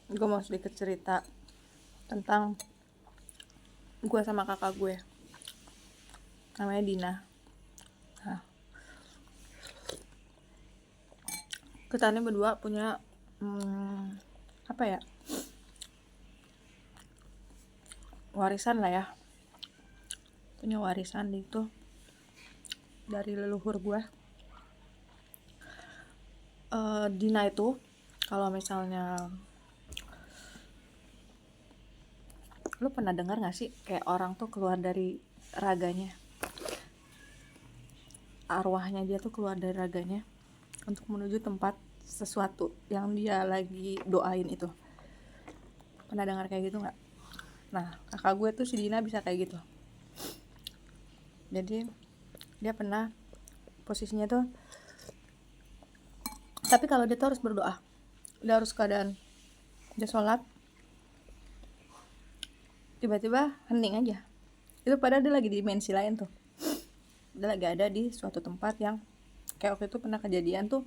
gue mau sedikit cerita tentang gue sama kakak gue, namanya Dina. Nah, kita ini berdua punya apa ya, warisan lah ya, punya warisan itu dari leluhur gue. Dina itu kalau misalnya lu pernah dengar gak sih kayak orang tuh keluar dari raganya, arwahnya dia tuh keluar dari raganya untuk menuju tempat sesuatu yang dia lagi doain itu. Pernah dengar kayak gitu nggak? Nah, kakak gue tuh si Dina bisa kayak gitu. Jadi dia pernah posisinya tuh, tapi kalau dia tuh harus berdoa, dia harus keadaan dia sholat, tiba-tiba hening aja. Itu padahal dia lagi di dimensi lain tuh, dia lagi ada di suatu tempat yang kayak waktu itu pernah kejadian tuh,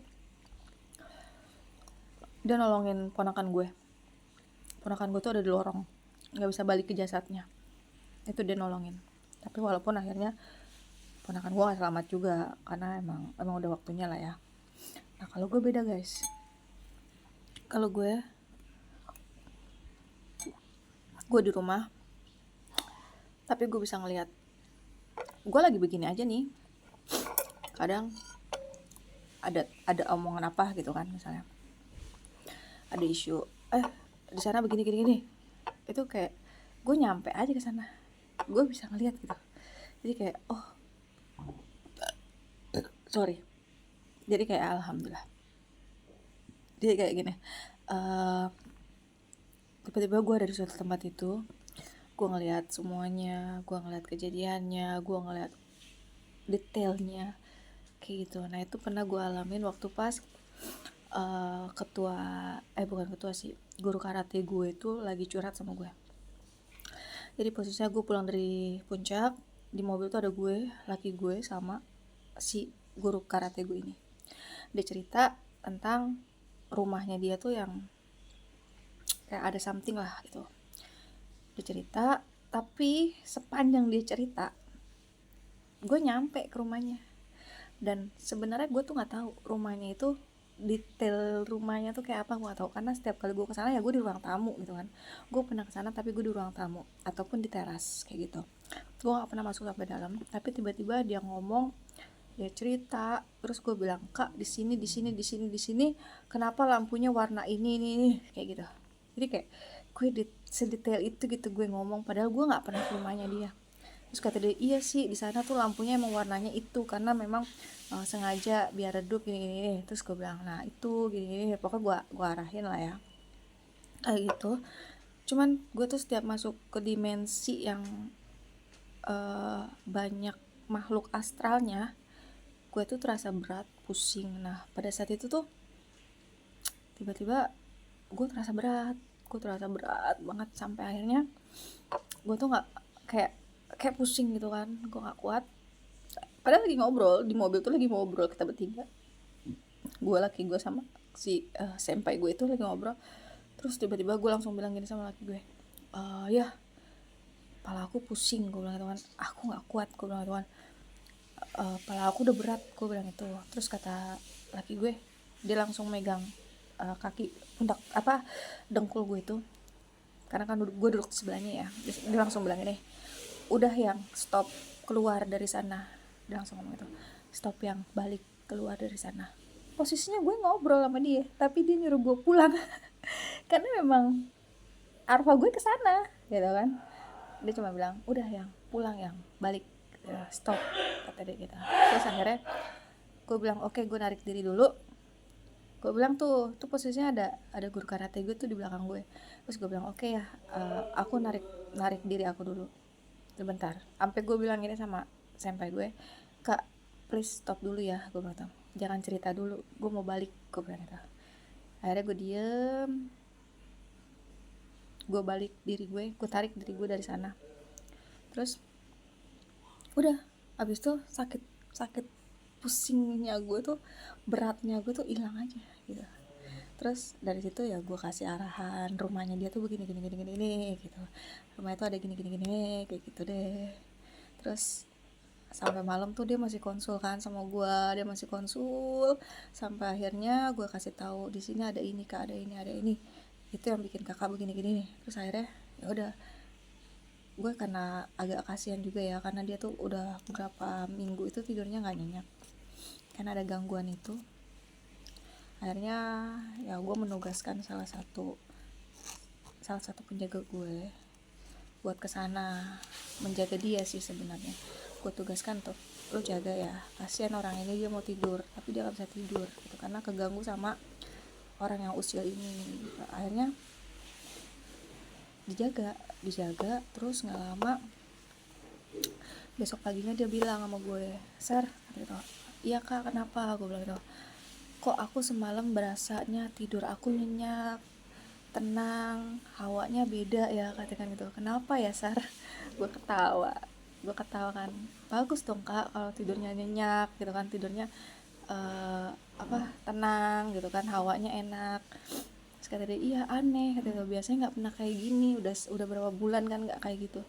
dia nolongin ponakan gue tuh ada di lorong, nggak bisa balik ke jasadnya, itu dia nolongin. Tapi walaupun akhirnya ponakan gue gak selamat juga, karena emang udah waktunya lah ya. Nah kalau gue beda guys, kalau gue di rumah, tapi gue bisa ngelihat gue lagi begini aja nih, kadang ada omongan apa gitu kan, misalnya ada isu di sana begini gini gini, itu kayak gue nyampe aja ke sana, gue bisa ngelihat gitu. Jadi kayak jadi kayak alhamdulillah. Jadi kayak gini, tiba-tiba gue ada di suatu tempat itu, gue ngelihat semuanya, gue ngelihat kejadiannya, gue ngelihat detailnya kayak gitu. Nah itu pernah gue alamin waktu pas bukan ketua sih, guru karate gue itu lagi curhat sama gue. Jadi posisinya gue pulang dari puncak, di mobil tuh ada gue, laki gue sama si guru karate gue ini. Dia cerita tentang rumahnya dia tuh yang kayak ada something lah gitu. Dia cerita, tapi sepanjang dia cerita gue nyampe ke rumahnya, dan sebenarnya gue tuh nggak tahu rumahnya itu, detail rumahnya tuh kayak apa gue nggak tahu, karena setiap kali gue kesana ya gue di ruang tamu gitu kan. Gue pernah kesana tapi gue di ruang tamu ataupun di teras kayak gitu, gue nggak pernah masuk sampai dalam. Tapi tiba-tiba dia ngomong, dia cerita, terus gue bilang, kak di sini kenapa lampunya warna ini kayak gitu. Jadi kayak gue sedetail itu gitu gue ngomong, padahal gue nggak pernah ke rumahnya dia. Terus kata dia, iya sih di sana tuh lampunya emang warnanya itu karena memang sengaja biar redup gini. Terus gue bilang, nah itu gini pokoknya gue arahin lah ya kayak gitu. Cuman gue tuh setiap masuk ke dimensi yang banyak makhluk astralnya, gue tuh terasa berat, pusing. Nah pada saat itu tuh tiba-tiba gue terasa berat banget, sampai akhirnya gue tuh nggak, kayak pusing gitu kan, gue nggak kuat. Padahal lagi ngobrol di mobil tuh, lagi ngobrol kita bertiga, gue, laki gue sama si senpai gue itu lagi ngobrol. Terus tiba-tiba gue langsung bilang gini sama laki gue, ya kepala aku pusing, gue bilang gitu kan, aku nggak kuat, gue bilang gitu kan, kepala aku udah berat, gue bilang itu. Terus kata laki gue, dia langsung megang kaki pundak dengkul gue itu, karena kan gue duduk di sebelahnya ya. Dia langsung bilang ini, udah yang stop, keluar dari sana. Dia langsung ngomong itu, stop yang, balik, keluar dari sana. Posisinya gue ngobrol sama dia tapi dia nyuruh gue pulang karena memang arwah gue kesana gitu kan. Dia cuma bilang, udah yang, pulang yang, balik, ya, stop, kata dia gitu. Terus akhirnya gue bilang, oke, gue narik diri dulu. Gue bilang tuh posisinya ada guru karate gue tuh di belakang gue. Terus gue bilang, oke ya, aku narik diri aku dulu sebentar. Sampai gue bilang gini sama senpai gue, kak please stop dulu ya, gue bilang, jangan cerita dulu, gue mau balik, gue bilang gitu. Akhirnya gue diem, gue balik diri gue tarik diri gue dari sana. Terus udah, abis itu sakit pusingnya gue tuh, beratnya gue tuh hilang aja gitu. Terus dari situ ya gue kasih arahan, rumahnya dia tuh begini gini gini gini gini gitu, rumahnya tuh ada gini gini gini kayak gitu deh. Terus sampai malam tuh dia masih konsul kan sama gue, dia masih konsul sampai akhirnya gue kasih tahu di sini ada ini kak, ada ini, itu yang bikin kakak begini gini nih. Terus akhirnya ya udah, gue karena agak kasihan juga ya, karena dia tuh udah beberapa minggu itu tidurnya nggak nyenyak karena ada gangguan itu. Akhirnya ya gue menugaskan salah satu penjaga gue buat kesana menjaga dia sih sebenarnya. Gue tugaskan tuh, lo jaga ya, kasihan orang ini, dia mau tidur tapi dia gak bisa tidur gitu karena keganggu sama orang yang usil ini. Akhirnya dijaga terus nggak lama besok paginya dia bilang sama gue, Sar gitu, iya kak kenapa, gue bilang gitu, kok aku semalam berasanya tidur aku nyenyak, tenang, hawanya beda ya, katakan gitu. Kenapa ya Sar? Gue ketawa kan, bagus dong kak kalau tidurnya nyenyak gitu kan, tidurnya tenang gitu kan, hawanya enak. Terus kata dia, iya aneh, kata dia, biasanya nggak pernah kayak gini, udah berapa bulan kan nggak kayak gitu.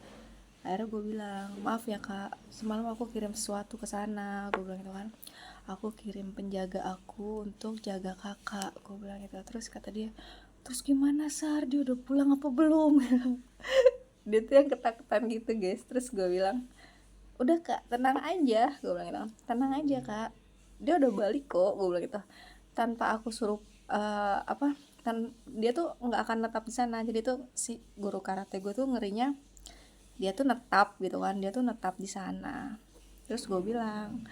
Akhirnya gue bilang, maaf ya kak, semalam aku kirim sesuatu ke sana, gue bilang gitu kan, aku kirim penjaga aku untuk jaga kakak, gue bilang gitu. Terus kata dia, terus gimana Sar, dia udah pulang apa belum? Dia tuh yang ketakutan gitu guys. Terus gue bilang, udah kak tenang aja, gue bilang gitu, tenang aja kak, dia udah balik kok, gue bilang gitu, tanpa aku suruh dia tuh nggak akan tetap di sana. Jadi tuh si guru karate gue tuh ngerinya dia tuh netap gitu kan, dia tuh netap di sana. Terus gue bilang,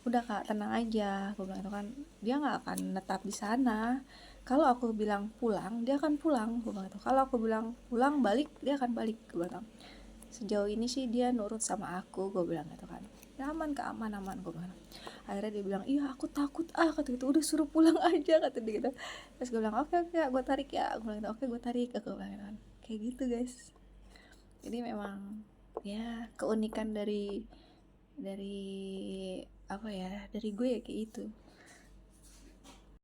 udah kak tenang aja, gue bilang itu kan, dia nggak akan netap di sana. Kalau aku bilang pulang dia akan pulang, gue bilang itu. Kalau aku bilang pulang balik dia akan balik, gue bilang. Sejauh ini sih dia nurut sama aku, gue bilang gitu kan. Ya aman kak, aman gue bilang. Akhirnya dia bilang, iya aku takut kata gitu, udah suruh pulang aja kata dia gitu. Terus gue bilang, oke gue tarik ya, gue bilang gitu, oke gue tarik, gue bilang gitu kan. Kayak gitu guys. Jadi memang ya keunikan dari apa ya, dari gue ya kayak itu.